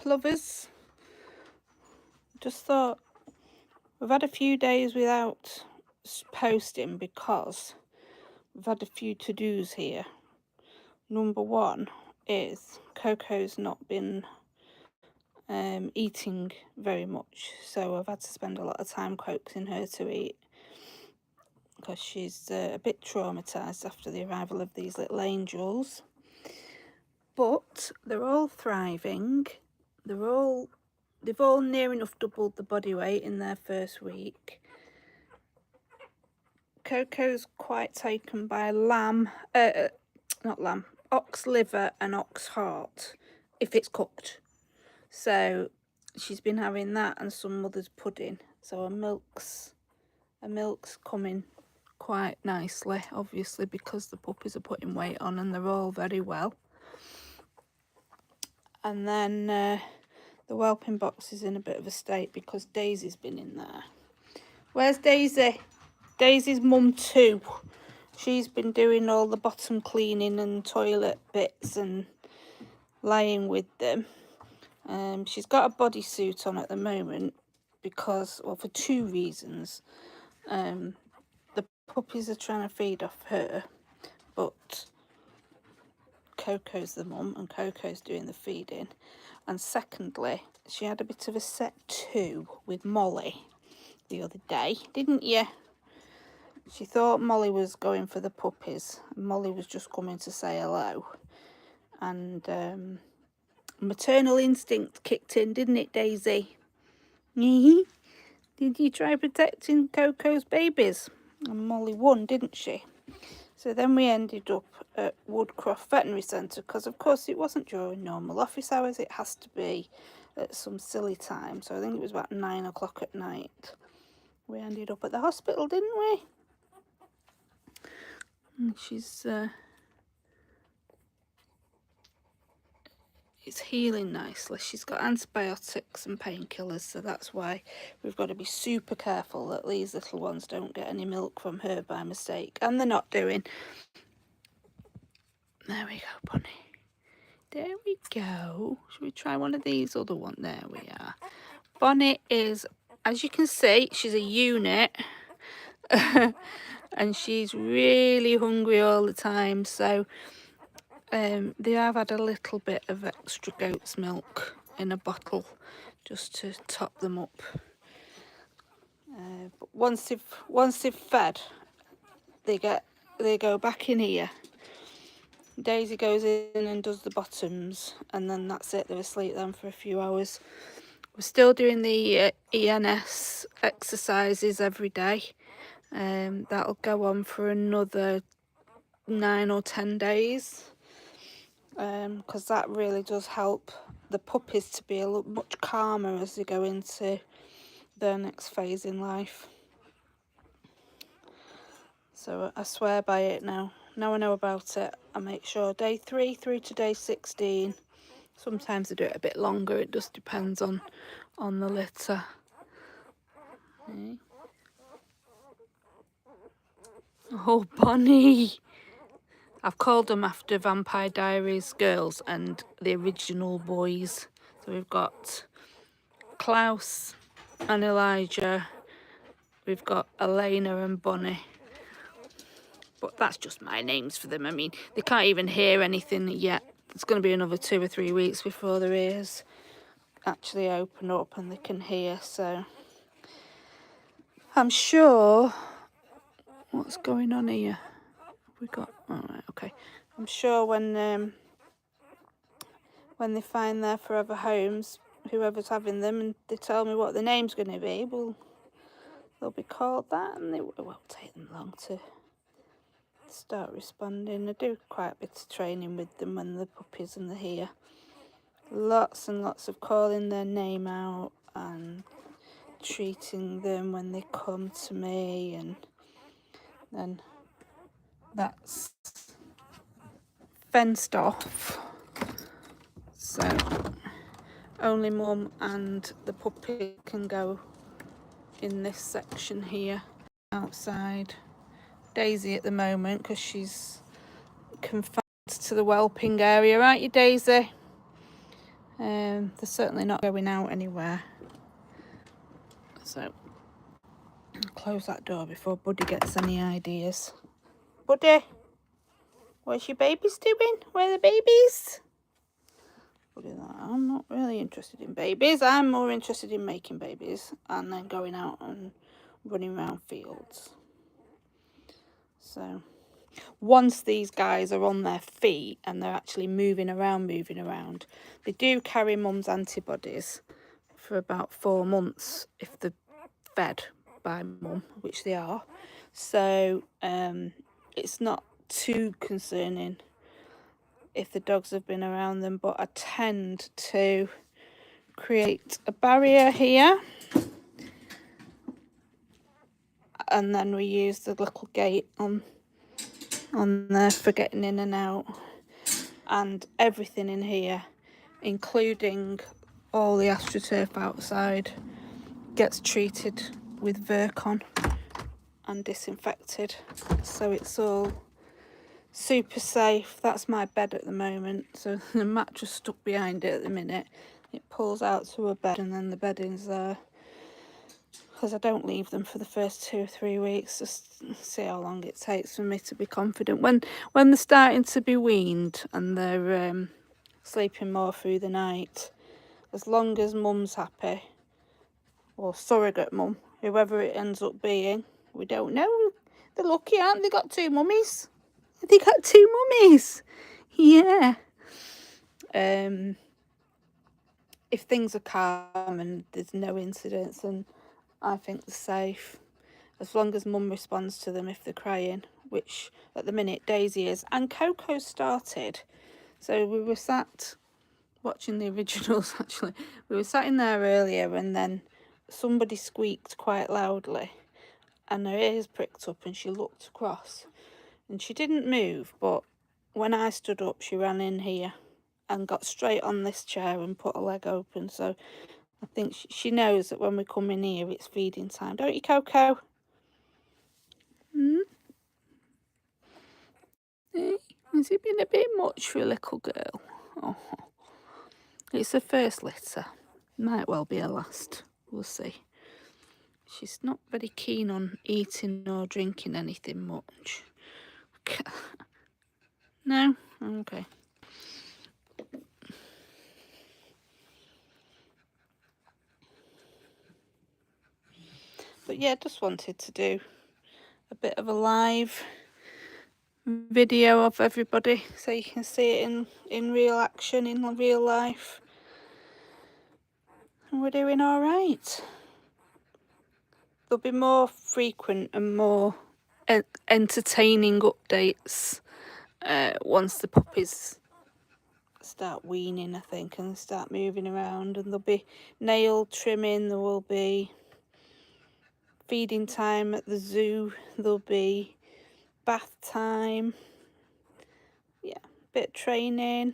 lovers. Just thought we've had a few days without posting because we've had a few to-dos here. Number one is Coco's not been eating very much, so I've had to spend a lot of time coaxing her to eat because she's a bit traumatised after the arrival of these little angels. But they're all thriving. They've all near enough doubled the body weight in their first week. Coco's quite taken by ox liver and ox heart if it's cooked. So she's been having that and some mother's pudding. So her milk's coming quite nicely, obviously, because the puppies are putting weight on and they're all very well. And then the whelping box is in a bit of a state because Daisy's been in there. Where's Daisy? Daisy's mum too. She's been doing all the bottom cleaning and toilet bits and lying with them. She's got a bodysuit on at the moment because, well, for two reasons. The puppies are trying to feed off her, but Coco's the mum and Coco's doing the feeding. And secondly, she had a bit of a set to with Molly the other day, didn't you? She thought Molly was going for the puppies. Molly was just coming to say hello. And maternal instinct kicked in, didn't it, Daisy? Did you try protecting Coco's babies? And Molly won, didn't she? So then we ended up at Woodcroft Veterinary Centre because, of course, it wasn't during normal office hours. It has to be at some silly time. So I think it was about 9 o'clock at night. We ended up at the hospital, didn't we? And she's... it's healing nicely. She's got antibiotics and painkillers, so that's why we've got to be super careful that these little ones don't get any milk from her by mistake. And they're not doing. There we go, Bunny. There we go. Should we try one of these other ones? There we are. Bonnie is, as you can see, she's a unit. And she's really hungry all the time, so they have had a little bit of extra goat's milk in a bottle just to top them up. But once they've fed, they go back in here. Daisy goes in and does the bottoms, and then that's it. They're asleep then for a few hours. We're still doing the ENS exercises every day. That'll go on for another 9 or 10 days. Because that really does help the puppies to be much calmer as they go into their next phase in life. So I swear by it now. Now I know about it, I make sure day 3 through to day 16. Sometimes I do it a bit longer. It just depends on the litter. Okay. Oh, Bonnie! I've called them after Vampire Diaries girls and the original boys. So we've got Klaus and Elijah. We've got Elena and Bonnie. But that's just my names for them. I mean, they can't even hear anything yet. It's going to be another 2 or 3 weeks before their ears actually open up and they can hear. So I'm sure... What's going on here? We got... All right, okay. I'm sure when they find their forever homes, whoever's having them, and they tell me what the name's going to be, they'll be called that, and it won't take them long to start responding. I do quite a bit of training with them when the puppies and they're here. Lots and lots of calling their name out and treating them when they come to me, and then that's fenced off. So only Mum and the puppy can go in this section here outside. Daisy at the moment because she's confined to the whelping area, aren't you, Daisy? They're certainly not going out anywhere. So I'll close that door before Buddy gets any ideas. Buddy, what's your babies doing? Where are the babies? Buddy's like, I'm not really interested in babies. I'm more interested in making babies and then going out and running around fields. So once these guys are on their feet and they're actually moving around, they do carry mum's antibodies for about 4 months if they're fed by mum, which they are. So it's not too concerning if the dogs have been around them, but I tend to create a barrier here, and then we use the little gate on there for getting in and out, and everything in here, including all the AstroTurf outside, gets treated with Virkon and disinfected, so it's all super safe. That's my bed at the moment, so the mattress stuck behind it at the minute. It pulls out to a bed and then the bedding's there, because I don't leave them for the first 2 or 3 weeks, just see how long it takes for me to be confident. When they're starting to be weaned and they're sleeping more through the night, as long as mum's happy, or surrogate mum, whoever it ends up being, we don't know. They're lucky, aren't they? Got 2 mummies. They got 2 mummies. Yeah. If things are calm and there's no incidents, then I think they're safe. As long as mum responds to them if they're crying, which at the minute Daisy is. And Coco started. So we were sat watching the originals, actually. We were sat in there earlier and then somebody squeaked quite loudly and her ears pricked up and she looked across. And she didn't move, but when I stood up, she ran in here and got straight on this chair and put a leg open. So I think she knows that when we come in here, it's feeding time. Don't you, Coco? Has it been a bit much for a little girl? Oh, it's her first litter. Might well be her last. We'll see. She's not very keen on eating or drinking anything much. No? Okay. But yeah, just wanted to do a bit of a live video of everybody so you can see it in real action, in real life. And we're doing all right. There'll be more frequent and more entertaining updates once the puppies start weaning, I think, and start moving around. And there'll be nail trimming, there will be feeding time at the zoo, there'll be bath time, yeah, bit of training.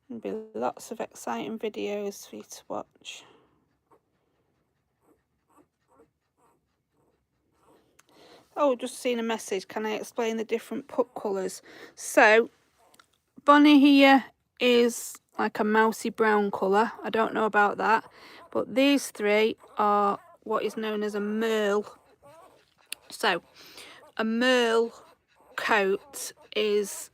There'll be lots of exciting videos for you to watch. Oh, just seen a message. Can I explain the different pup colours? So, Bonnie here is like a mousy brown colour. I don't know about that. But these 3 are what is known as a merle. So, a merle coat is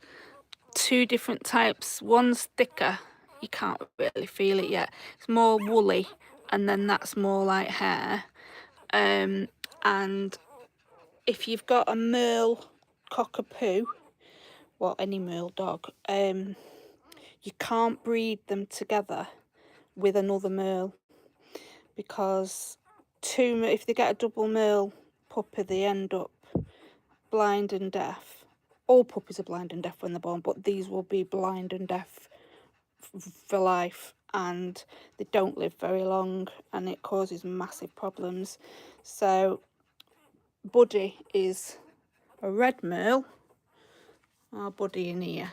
2 different types. One's thicker. You can't really feel it yet. It's more woolly. And then that's more like hair. And if you've got a merle cockapoo, well, any merle dog, you can't breed them together with another merle, because if they get a double merle puppy, they end up blind and deaf. All puppies are blind and deaf when they're born, but these will be blind and deaf for life, and they don't live very long, and it causes massive problems. So Buddy is a red merle. Our Buddy in here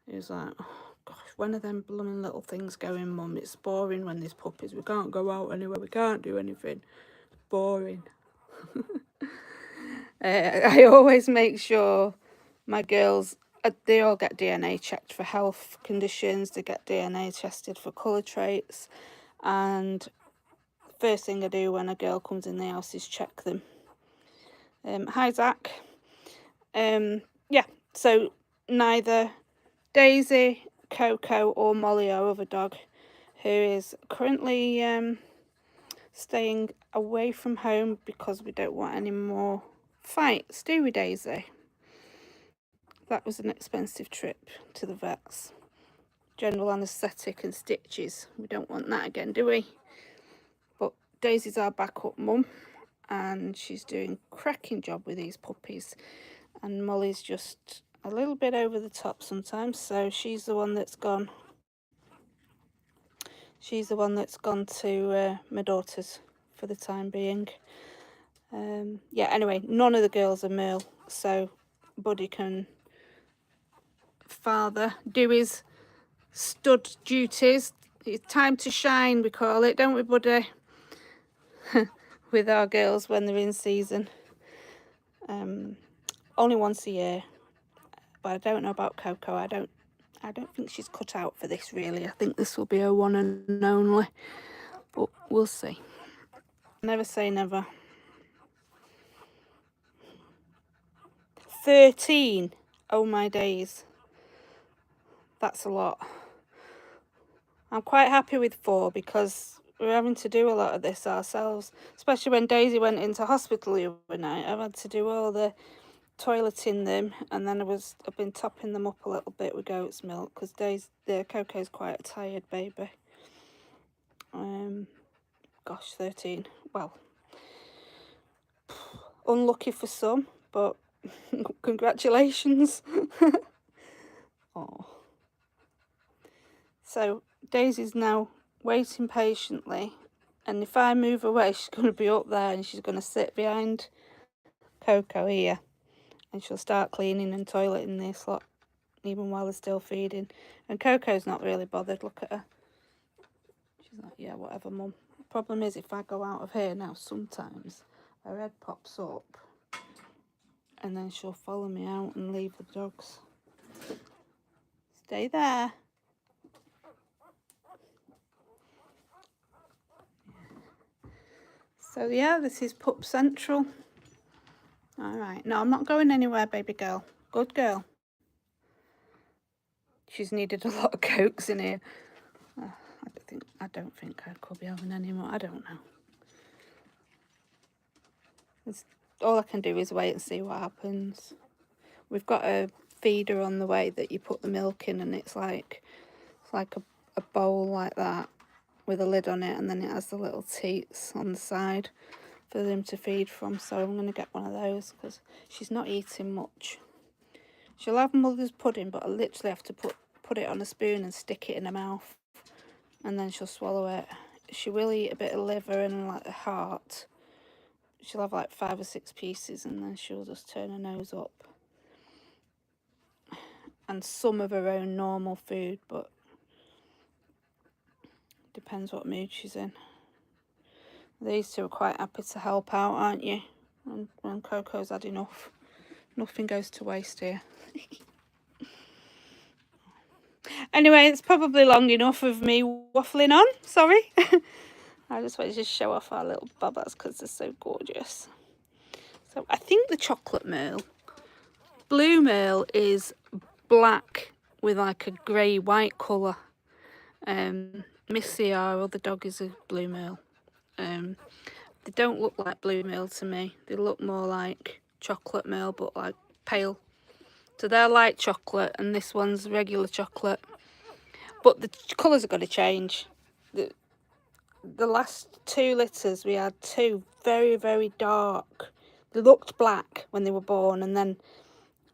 is like, oh gosh, when are them blooming little things going, Mum? It's boring when there's puppies. We can't go out anywhere. We can't do anything. It's boring. I always make sure my girls they all get DNA checked for health conditions. They get DNA tested for colour traits, and first thing I do when a girl comes in the house is check them. Hi Zach. Yeah, so neither Daisy, Coco or Molly, our other dog, who is currently staying away from home because we don't want any more fights, do we, Daisy? That was an expensive trip to the vets. General anaesthetic and stitches. We don't want that again, do we? But Daisy's our backup mum, and she's doing a cracking job with these puppies. And Molly's just a little bit over the top sometimes, so she's the one that's gone. She's the one that's gone to my daughter's for the time being. Yeah, anyway, none of the girls are male, so Buddy can father do his stud duties. It's time to shine, we call it, don't we, Buddy? With our girls when they're in season. Only once a year, but I don't know about Coco. I don't think she's cut out for this, really. I think this will be her one and only, but we'll see. Never say never. 13. Oh my days. That's a lot. I'm quite happy with 4 because we're having to do a lot of this ourselves, especially when Daisy went into hospital the other night. I've had to do all the toileting them, and then I've been topping them up a little bit with goat's milk because Coco's quite a tired baby. Gosh, 13. Well, unlucky for some, but congratulations. Oh. So Daisy's now waiting patiently, and if I move away, she's going to be up there and she's going to sit behind Coco here, and she'll start cleaning and toileting this lot even while they're still feeding. And Coco's not really bothered. Look at her. She's like, yeah, whatever, mum. Problem is, if I go out of here now, sometimes her head pops up and then she'll follow me out and leave the dogs. Stay there. So yeah, this is Pup Central. Alright, no, I'm not going anywhere, baby girl. Good girl. She's needed a lot of cokes in here. I don't think I could be having any more. I don't know. All I can do is wait and see what happens. We've got a feeder on the way that you put the milk in, and it's like a bowl like that with a lid on it, and then it has the little teats on the side for them to feed from. So I'm going to get one of those because she's not eating much. She'll have mother's pudding, but I literally have to put it on a spoon and stick it in her mouth, and then she'll swallow it. She will eat a bit of liver and like the heart. She'll have like 5 or 6 pieces, and then she'll just turn her nose up. And some of her own normal food, but depends what mood she's in. These two are quite happy to help out, aren't you? When Coco's had enough. Nothing goes to waste here. Anyway, it's probably long enough of me waffling on. Sorry. I just wanted to show off our little bobbers because they're so gorgeous. So I think the chocolate merle. Blue merle is black with like a grey-white colour. Missy, our other dog, is a blue merle. They don't look like blue merle to me. They look more like chocolate merle, but like pale. So they're light chocolate, and this one's regular chocolate. But the colours are going to change. The last 2 litters, we had 2 very, very dark. They looked black when they were born, and then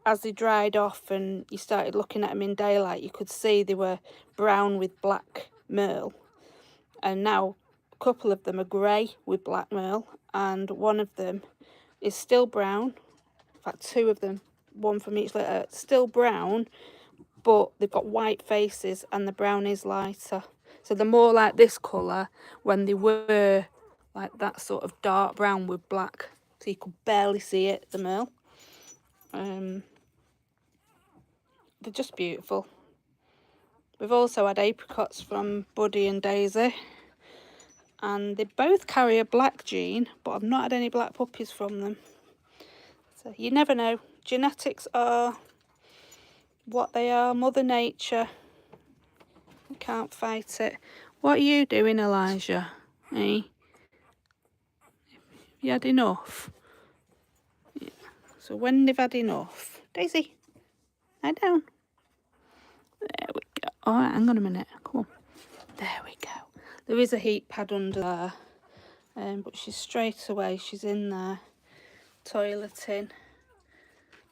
as they dried off and you started looking at them in daylight, you could see they were brown with black merle. And now a couple of them are grey with black merle, and one of them is still brown. In fact, 2 of them, one from each litter, still brown, but they've got white faces and the brown is lighter. So they're more like this colour when they were like that sort of dark brown with black. So you could barely see it, the merle. they're just beautiful. We've also had apricots from Buddy and Daisy, and they both carry a black gene, but I've not had any black puppies from them. So you never know. Genetics are what they are. Mother Nature, you can't fight it. What are you doing, Elijah? Eh? You had enough? Yeah. So when they've had enough, Daisy, lie down. There we go. All right, hang on a minute. Come on. There we go. There is a heat pad under there, but she's straight away. She's in there, toileting,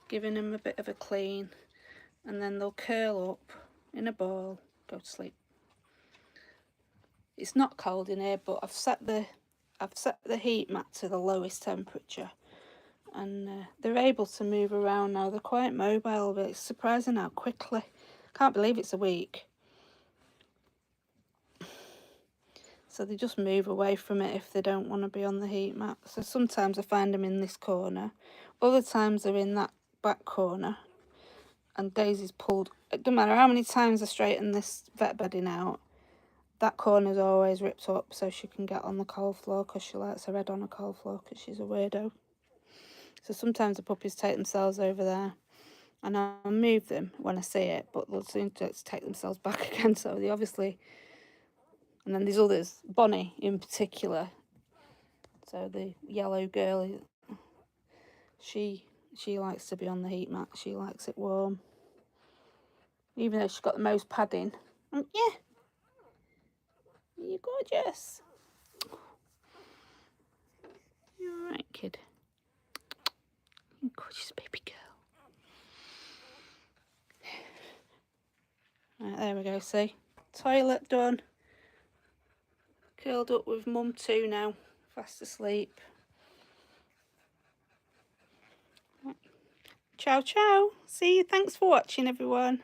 giving them a bit of a clean, and then they'll curl up in a ball, go to sleep. It's not cold in here, but I've set the heat mat to the lowest temperature, and they're able to move around now. They're quite mobile, but it's surprising how quickly. Can't believe it's a week. So they just move away from it if they don't want to be on the heat mat. So sometimes I find them in this corner, other times they're in that back corner, and Daisy's pulled. It doesn't matter how many times I straighten this vet bedding out, that corner's always ripped up so she can get on the cold floor, because she likes her head on a cold floor because she's a weirdo. So sometimes the puppies take themselves over there, and I'll move them when I see it, but they'll soon just take themselves back again. So they obviously, and then there's others, Bonnie in particular. So the yellow girl, she likes to be on the heat mat. She likes it warm, even though she's got the most padding. Yeah, you're gorgeous. You're all right, kid. You're gorgeous baby girl. Right, there we go, see? Toilet done. Curled up with mum too now, fast asleep. Right. Ciao, ciao. See you. Thanks for watching, everyone.